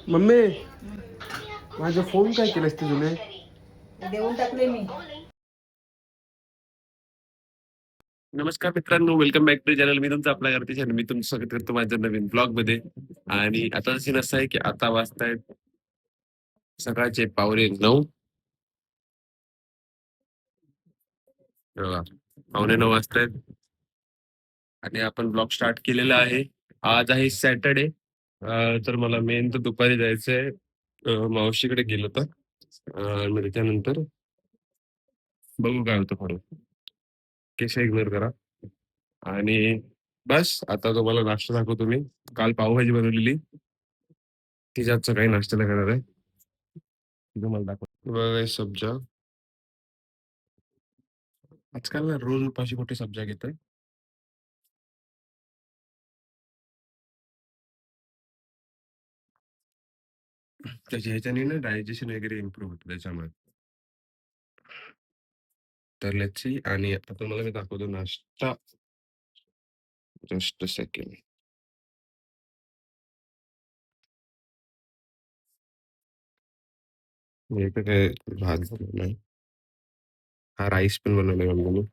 Mummy माझा phone काय केलास तुझ्याने? देऊन टाकले मी. नमस्कार मित्रांनो, वेलकम बॅक टू चॅनल. मी तुमचा आपला घरती चॅनल. मी तुमचं स्वागत करतो माझ्या नवीन ब्लॉग मध्ये. आणि आता सीन असं आहे की आता वाजतायत सकाळचे 9:15. बघा, 9:15 वाजतायत आणि आपण ब्लॉग स्टार्ट केलेला आहे. आज आहे सॅटर्डे. तर मला मेन तर दुपारी जायचंय, मावशीकडे गेलो तर मग त्याच्यानंतर बघू काय होतं पुढे. केस इग्नोर करा. आणि बस आता तुम्हाला नाश्ता दाखवतो मी. काल पावभाजी बनवलेली, तिच्याच काही नाश्त्याला करणार आहे. तुम्हाला दाखव बघा, सब्जा. आजकाल ना रोज उपाशी कुठे सब्जा घेतोय. त्याच्या ह्याच्याने ना डायजेशन वगैरे इम्प्रूव्ह होतं त्याच्यामुळे. तर लच्छी. आणि आता तुम्हाला मी दाखवतो नाश्ता. Just second. इकडे काय भात बनवलाय. हा राईस पण बनवलाय मम्मीने.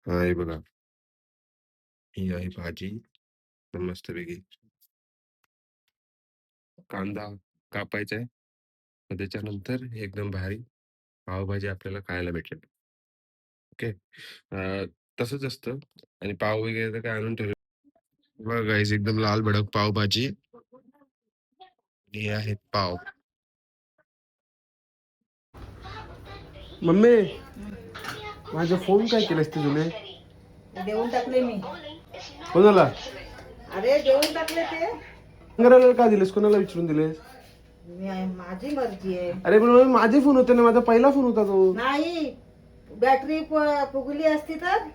हा हे बघा, ही आहे भाजी. तर मस्तपैकी कांदा कापायचा आहे. मग त्याच्यानंतर एकदम भारी पावभाजी आपल्याला खायला भेटेल. ओके. तसंच असतं. आणि पाव वगैरे तर काय आणून ठेवलं. बघा गाईस, एकदम लाल भडक पावभाजी. हे आहेत पाव. मम्मी माझा फोन काय केलास तुझ्याने? देऊन टाकले मी. कोणाला? अरे देऊन टाकले ते. करायला का दिलेस? कोणाला विचारून दिलेस? माझी मर्जी आहे. अरे पण मम्मी, माझे फोन होते ना, माझा पहिला फोन होता तो. नाही, बॅटरी फुगली असती तर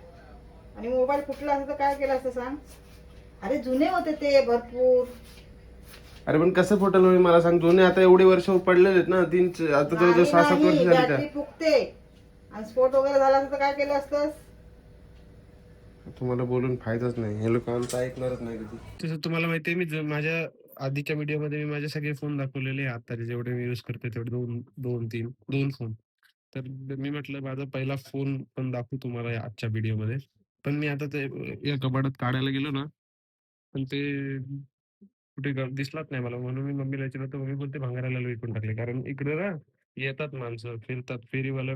आणि मोबाईल फुटला असता तर काय केलं असतं सांग. अरे जुने होते ते भरपूर. अरे पण कसं फोटल मम्मी मला सांग. जुने आता एवढे वर्ष पडलेले आहेत ना. आता जवळजवळ 6-7 वर्ष झाली बॅटरी फुगते आणि स्फोट वगैरे झाला असता तर काय केलं असतंस. तुम्हाला बोलून फायदाच नाही. हे लोक आमचं ऐकणारच नाही कधी. तसं तुम्हाला माहितीये, मी माझ्या आधीच्या व्हिडिओमध्ये मी माझे सगळे फोन दाखवलेले. आता जेवढे मी यूज करते तेवढे दोन फोन. तर मी म्हटलं माझा पहिला फोन पण दाखवू तुम्हाला आजच्या व्हिडिओमध्ये. पण मी आता ते या कपाटात काढायला गेलो ना, पण ते कुठे दिसलाच नाही मला. म्हणून मी मम्मीला विचारलं, तर मम्मी बोलते भांगाराला विकून टाकले. कारण इकडे ना येतात माणसं, फिरतात, फेरीवाले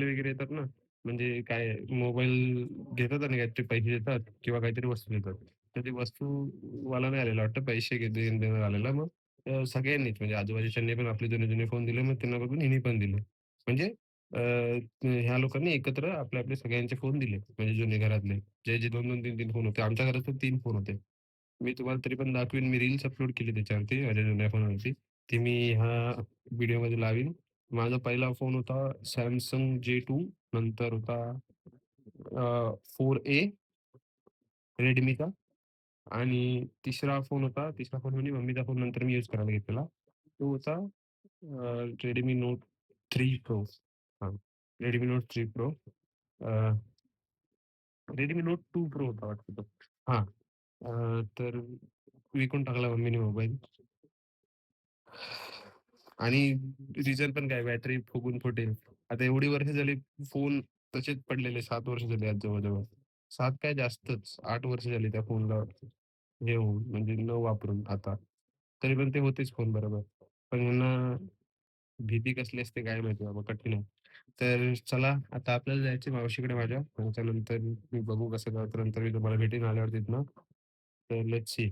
वगैरे येतात ना. म्हणजे काय, मोबाईल घेतात आणि काहीतरी पैसे देतात किंवा काहीतरी वस्तू देतात. तर ती वस्तू वाला नाही आलेला वाटतं, पैसे देणार आलेला. मग सगळ्यांनीच म्हणजे आजूबाजूच्यांनी पण आपले जुने जुने फोन दिले. मग त्यांना बघून हिने पण दिले. म्हणजे ह्या लोकांनी एकत्र आपले आपले सगळ्यांचे फोन दिले, म्हणजे जुने घरातले जे जे 2-2, 3-3 फोन होते. आमच्या घरात तर 3 फोन होते. मी तुम्हाला तरी पण दाखवीन. मी रील्स अपलोड केली त्याच्यावरती, माझ्या जुन्या फोनवरती. ती मी ह्या व्हिडिओमध्ये लावीन. माझा पहिला फोन होता सॅमसंग J2. नंतर होता 4A रेडमीचा. आणि तिसरा फोन म्हणजे मम्मीचा फोन नंतर मी यूज करायला घेतलेला. तो होता रेडमी नोट 3 प्रो. हां, Redmi note 3 pro. Redmi note 2 pro होता वाटतं तो. हां. तर विकून टाकला मम्मीने मोबाईल. आणि रिझन पण काय, बॅटरी फुगून फुटेल. आता एवढी वर्ष झाली फोन तसेच पडलेले. 7 वर्ष झाली आज जवळ-जवळ. 7 काय जास्तच, 8 वर्ष झाली त्या फोनला हे होऊन, म्हणजे न वापरून आता. तरी पण ते होतेच फोन बरोबर. पण ह्यांना भीती कसली असते काय माहिती बाबा, कठीण आहे. तर चला, आता आपल्याला जायचं मावशीकडे माझ्या. त्याच्यानंतर मी बघू कसं काय होतं. नंतर मी तुम्हाला भेटेन आल्यावर तिथनं. तर लेट्स सी.